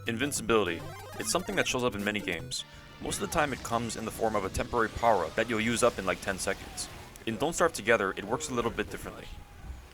Invincibility. It's something that shows up in many games. Most of the time it comes in the form of a temporary power-up that you'll use up in like 10 seconds. In Don't Starve Together, it works a little bit differently.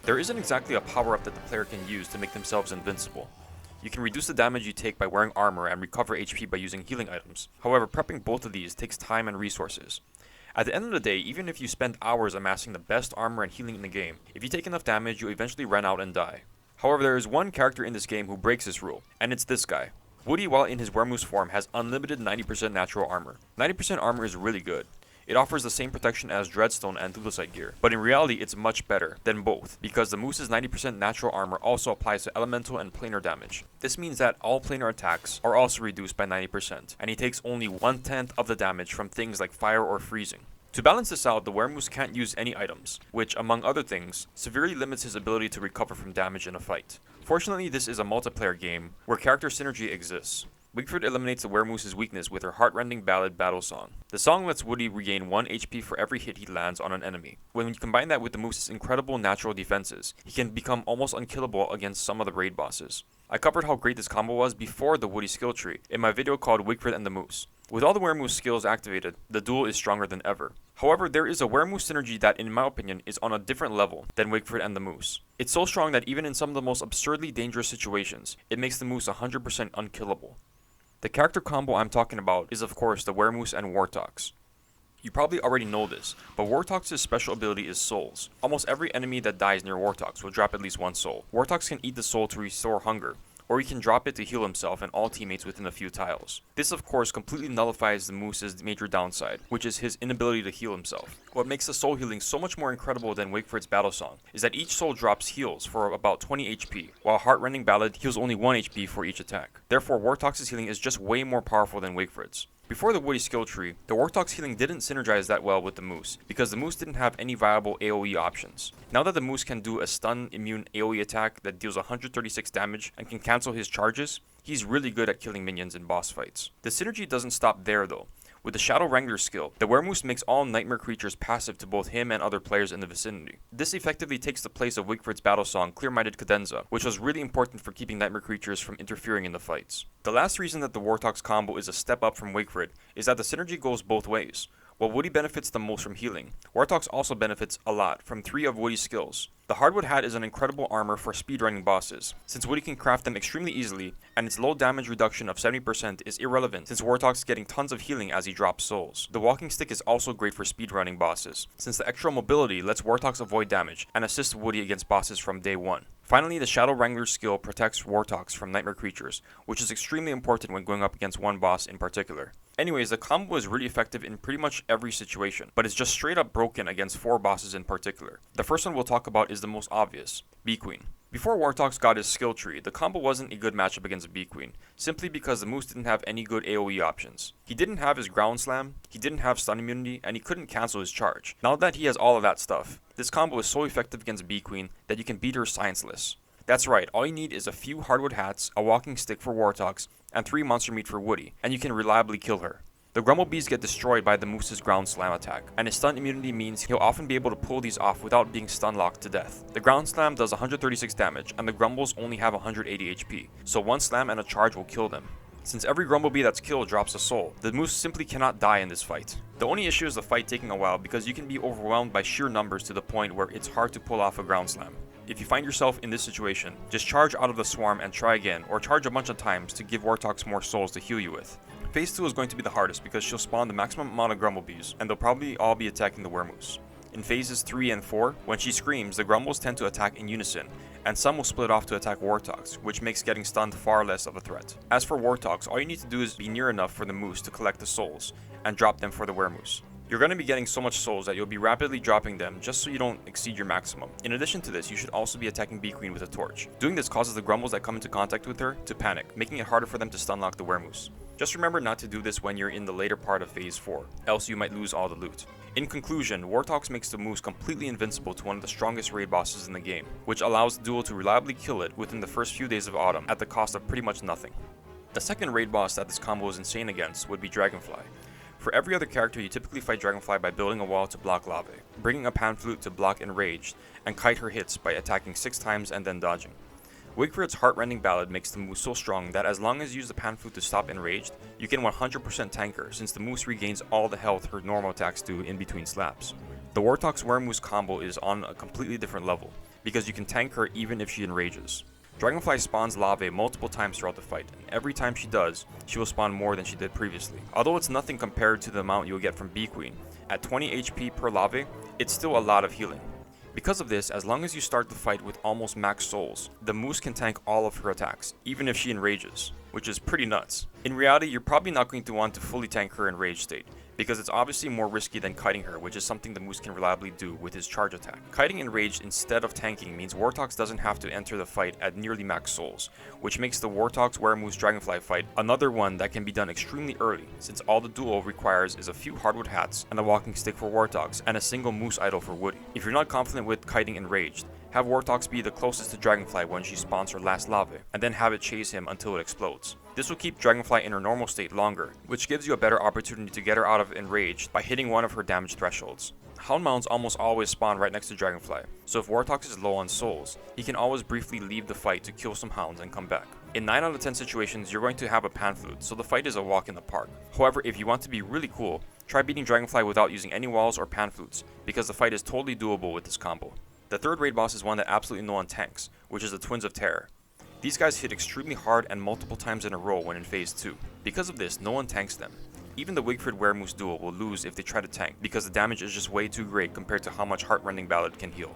There isn't exactly a power-up that the player can use to make themselves invincible. You can reduce the damage you take by wearing armor and recover HP by using healing items. However, prepping both of these takes time and resources. At the end of the day, even if you spend hours amassing the best armor and healing in the game, if you take enough damage, you'll eventually run out and die. However, there is one character in this game who breaks this rule, and it's this guy. Woody, while in his Weremoose form, has unlimited 90% natural armor. 90% armor is really good. It offers the same protection as Dreadstone and Thulecite gear, but in reality it's much better than both, because the Moose's 90% natural armor also applies to elemental and planar damage. This means that all planar attacks are also reduced by 90%, and he takes only 1/10 of the damage from things like fire or freezing. To balance this out, the Weremoose can't use any items, which, among other things, severely limits his ability to recover from damage in a fight. Fortunately, this is a multiplayer game, where character synergy exists. Wigford eliminates the Weremoose's weakness with her heart-rending ballad battle song. The song lets Woody regain 1 HP for every hit he lands on an enemy. When you combine that with the Moose's incredible natural defenses, he can become almost unkillable against some of the raid bosses. I covered how great this combo was before the Woody skill tree in my video called Wigford and the Moose. With all the Weremoose skills activated, the duel is stronger than ever. However, there is a Weremoose synergy that, in my opinion, is on a different level than Wigford and the Moose. It's so strong that even in some of the most absurdly dangerous situations, it makes the Moose 100% unkillable. The character combo I'm talking about is of course the Weremoose and Wortox. You probably already know this, but Wortox's special ability is souls. Almost every enemy that dies near Wortox will drop at least 1 soul. Wortox can eat the soul to restore hunger, or he can drop it to heal himself and all teammates within a few tiles. This of course completely nullifies the Moose's major downside, which is his inability to heal himself. What makes the soul healing so much more incredible than Wigford's battle song is that each soul drops heals for about 20 HP, while Heartrending Ballad heals only 1 HP for each attack. Therefore, Wortox's healing is just way more powerful than Wigford's. Before the Woody skill tree, the Wortox healing didn't synergize that well with the Moose, because the Moose didn't have any viable AoE options. Now that the Moose can do a stun immune AoE attack that deals 136 damage and can cancel his charges, he's really good at killing minions in boss fights. The synergy doesn't stop there though. With the Shadow Wrangler skill, the Weremoose makes all nightmare creatures passive to both him and other players in the vicinity. This effectively takes the place of Wigford's battle song Clear-Minded Cadenza, which was really important for keeping nightmare creatures from interfering in the fights. The last reason that the Wortox combo is a step up from Wigford is that the synergy goes both ways. While Woody benefits the most from healing, Wortox also benefits a lot from 3 of Woody's skills. The Hardwood Hat is an incredible armor for speedrunning bosses, since Woody can craft them extremely easily, and its low damage reduction of 70% is irrelevant since Wortox is getting tons of healing as he drops souls. The Walking Stick is also great for speedrunning bosses, since the extra mobility lets Wortox avoid damage and assist Woody against bosses from day 1. Finally, the Shadow Wrangler skill protects Wortox from nightmare creatures, which is extremely important when going up against one boss in particular. Anyways, the combo is really effective in pretty much every situation, but it's just straight up broken against 4 bosses in particular. The first one we'll talk about is the most obvious, Bee Queen. Before Wortox got his skill tree, the combo wasn't a good matchup against Bee Queen, simply because the Moose didn't have any good AoE options. He didn't have his ground slam, he didn't have stun immunity, and he couldn't cancel his charge. Now that he has all of that stuff, this combo is so effective against Bee Queen that you can beat her scienceless. That's right, all you need is a few hardwood hats, a walking stick for Wortox, and 3 monster meat for Woody, and you can reliably kill her. The Grumblebees get destroyed by the Moose's ground slam attack, and his stun immunity means he'll often be able to pull these off without being stun locked to death. The ground slam does 136 damage, and the Grumbles only have 180 HP, so 1 slam and a charge will kill them. Since every Grumblebee that's killed drops a soul, the Moose simply cannot die in this fight. The only issue is the fight taking a while because you can be overwhelmed by sheer numbers to the point where it's hard to pull off a ground slam. If you find yourself in this situation, just charge out of the swarm and try again, or charge a bunch of times to give Wortox more souls to heal you with. Phase 2 is going to be the hardest because she'll spawn the maximum amount of Grumblebees, and they'll probably all be attacking the Weremoose. In phases 3 and 4, when she screams, the Grumbles tend to attack in unison, and some will split off to attack Wortox, which makes getting stunned far less of a threat. As for Wortox, all you need to do is be near enough for the Moose to collect the souls, and drop them for the Weremoose. You're going to be getting so much souls that you'll be rapidly dropping them just so you don't exceed your maximum. In addition to this, you should also be attacking Bee Queen with a torch. Doing this causes the Grumbles that come into contact with her to panic, making it harder for them to stun lock the Weremoose. Just remember not to do this when you're in the later part of phase 4, else you might lose all the loot. In conclusion, Wortox makes the Moose completely invincible to one of the strongest raid bosses in the game, which allows the duel to reliably kill it within the first few days of autumn at the cost of pretty much nothing. The second raid boss that this combo is insane against would be Dragonfly. For every other character, you typically fight Dragonfly by building a wall to block lava, bringing a pan flute to block Enraged, and kite her hits by attacking 6 times and then dodging. Wigfrid's heart-rending ballad makes the Moose so strong that as long as you use the Pan Flute to stop Enraged, you can 100% tank her since the Moose regains all the health her normal attacks do in between slaps. The Wortox Weremoose combo is on a completely different level, because you can tank her even if she enrages. Dragonfly spawns Lave multiple times throughout the fight, and every time she does, she will spawn more than she did previously. Although it's nothing compared to the amount you'll get from Bee Queen, at 20 HP per Lave, it's still a lot of healing. Because of this, as long as you start the fight with almost max souls, the Moose can tank all of her attacks, even if she enrages, which is pretty nuts. In reality, you're probably not going to want to fully tank her enraged state, because it's obviously more risky than kiting her, which is something the Moose can reliably do with his charge attack. Kiting enraged instead of tanking means Wortox doesn't have to enter the fight at nearly max souls, which makes the Wortox Weremoose Dragonfly fight another one that can be done extremely early, since all the duo requires is a few hardwood hats and a walking stick for Wortox and a single Moose idol for Woody. If you're not confident with kiting enraged, have Wortox be the closest to Dragonfly when she spawns her last lava, and then have it chase him until it explodes. This will keep Dragonfly in her normal state longer, which gives you a better opportunity to get her out of enraged by hitting one of her damage thresholds. Houndmounts almost always spawn right next to Dragonfly, so if Wortox is low on souls, he can always briefly leave the fight to kill some hounds and come back. In 9 out of 10 situations, you're going to have a Pan Flute, so the fight is a walk in the park. However, if you want to be really cool, try beating Dragonfly without using any walls or Pan Flutes, because the fight is totally doable with this combo. The third raid boss is one that absolutely no one tanks, which is the Twins of Terror. These guys hit extremely hard and multiple times in a row when in phase 2. Because of this, no one tanks them. Even the Wigfrid Weremoose duo will lose if they try to tank, because the damage is just way too great compared to how much Heartrending Ballad can heal.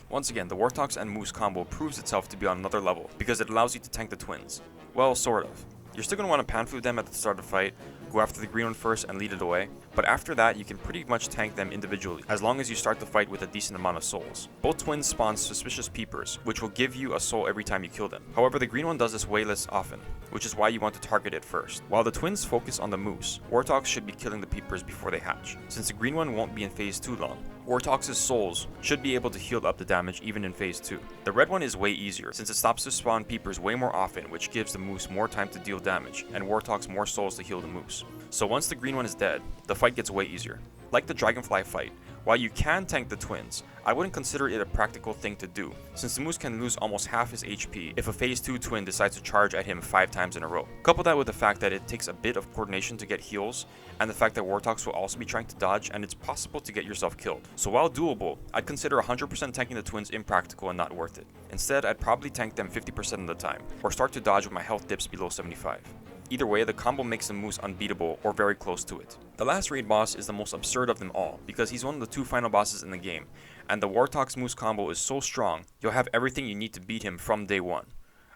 Once again, the Wortox and Moose combo proves itself to be on another level, because it allows you to tank the twins. Well, sort of. You're still going to want to Pan Flute them at the start of the fight, go after the green one first and lead it away, but after that you can pretty much tank them individually, as long as you start the fight with a decent amount of souls. Both twins spawn Suspicious Peepers, which will give you a soul every time you kill them. However, the green one does this way less often, which is why you want to target it first. While the twins focus on the Moose, Wortox should be killing the Peepers before they hatch, since the green one won't be in phase 2 long. Wortox's souls should be able to heal up the damage even in phase 2. The red one is way easier, since it stops to spawn Peepers way more often, which gives the Moose more time to deal damage, and Wortox more souls to heal the Moose. So once the green one is dead, the fight gets way easier. Like the Dragonfly fight, while you can tank the twins, I wouldn't consider it a practical thing to do, since the Moose can lose almost half his HP if a phase 2 twin decides to charge at him 5 times in a row. Couple that with the fact that it takes a bit of coordination to get heals, and the fact that Wortox will also be trying to dodge, and it's possible to get yourself killed. So while doable, I'd consider 100% tanking the twins impractical and not worth it. Instead, I'd probably tank them 50% of the time, or start to dodge when my health dips below 75. Either way, the combo makes the Moose unbeatable or very close to it. The last raid boss is the most absurd of them all, because he's one of the 2 final bosses in the game, and the Wortox Moose combo is so strong, you'll have everything you need to beat him from day 1.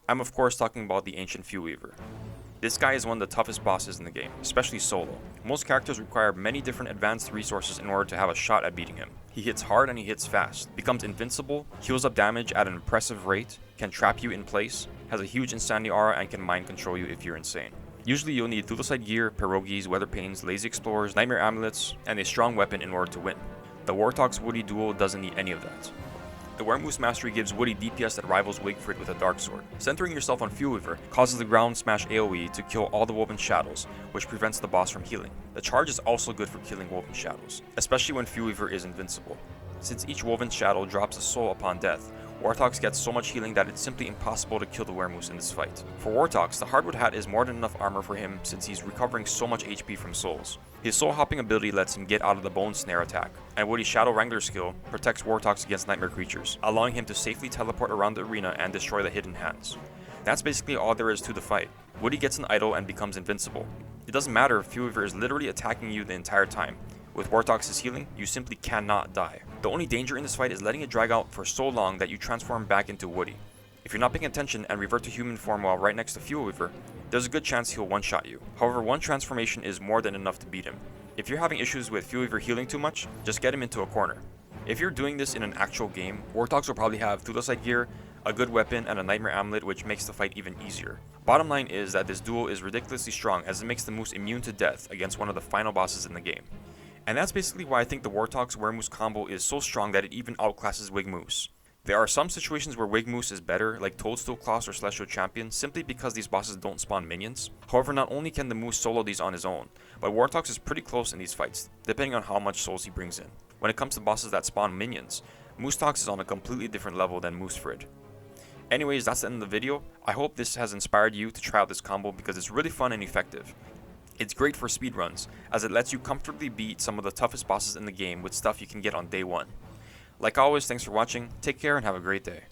I'm of course talking about the ancient Fuelweaver. This guy is one of the toughest bosses in the game, especially solo. Most characters require many different advanced resources in order to have a shot at beating him. He hits hard and he hits fast, becomes invincible, heals up damage at an impressive rate, can trap you in place, has a huge insanity aura, and can mind control you if you're insane. Usually you'll need Thuloside gear, pierogies, weather panes, lazy explorers, nightmare amulets, and a strong weapon in order to win. The Wortox Woody duo doesn't need any of that. The Weremoose Mastery gives Woody DPS that rivals Wigfrid with a Dark Sword. Centering yourself on Fuelweaver causes the Ground Smash AoE to kill all the Woven Shadows, which prevents the boss from healing. The charge is also good for killing Woven Shadows, especially when Fuelweaver is invincible. Since each Woven Shadow drops a soul upon death, Wortox gets so much healing that it's simply impossible to kill the Weremoose in this fight. For Wortox, the Hardwood Hat is more than enough armor for him since he's recovering so much HP from souls. His soul hopping ability lets him get out of the Bone Snare attack, and Woody's Shadow Wrangler skill protects Wortox against nightmare creatures, allowing him to safely teleport around the arena and destroy the hidden hands. That's basically all there is to the fight. Woody gets an idol and becomes invincible. It doesn't matter if Fuelweaver is literally attacking you the entire time. With Wortox's healing, you simply cannot die. The only danger in this fight is letting it drag out for so long that you transform back into Woody. If you're not paying attention and revert to human form while right next to Fuelweaver, there's a good chance he'll one-shot you. However, one transformation is more than enough to beat him. If you're having issues with Fuelweaver healing too much, just get him into a corner. If you're doing this in an actual game, Wortox will probably have Thuloside gear, a good weapon, and a nightmare amulet, which makes the fight even easier. Bottom line is that this duo is ridiculously strong, as it makes the Moose immune to death against one of the final bosses in the game. And that's basically why I think the Wortox Weremoose combo is so strong that it even outclasses Wigmoose. There are some situations where Wigmoose is better, like Toadstool Claws or Celestial Champion, simply because these bosses don't spawn minions. However, not only can the Moose solo these on his own, but Wortox is pretty close in these fights, depending on how much souls he brings in. When it comes to bosses that spawn minions, Moosetox is on a completely different level than Moosefrid. Anyways, that's the end of the video. I hope this has inspired you to try out this combo because it's really fun and effective. It's great for speedruns, as it lets you comfortably beat some of the toughest bosses in the game with stuff you can get on day 1. Like always, thanks for watching, take care and have a great day.